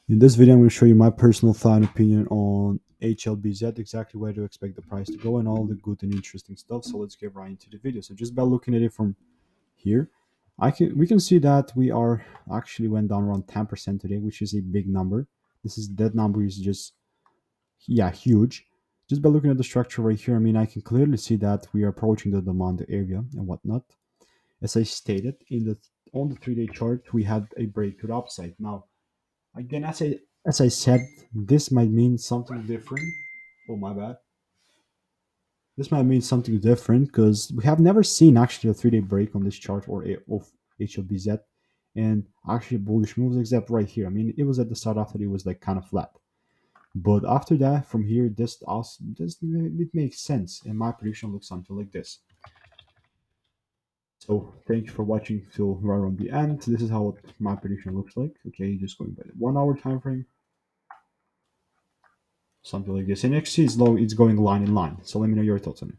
In this video, I'm going to show you my personal thought and opinion on HLBZ, exactly where to expect the price to go, and all the good and interesting stuff. So let's get right into the video. So just by looking at it from here, we can see that we are actually went down around 10% today, which is a big number. That number is just huge. Just by looking at the structure right here, I mean I can clearly see that we are approaching the demand area and whatnot. As I stated in the on the 3-day chart, we had a break to the upside. Now again, as I said, this might mean something different. Oh my bad. This might mean something different because we have never seen actually a 3-day break on this chart of HLBZ and actually bullish moves except right here. I mean, it was at the start after it was like kind of flat, but after that, from here, this it makes sense, and my prediction looks something like this. So thank you for watching till right on the end. This is how my prediction looks like. Okay, just going by the 1 hour time frame. Something like this. And you see it's low, it's going line in line. So let me know your thoughts on it.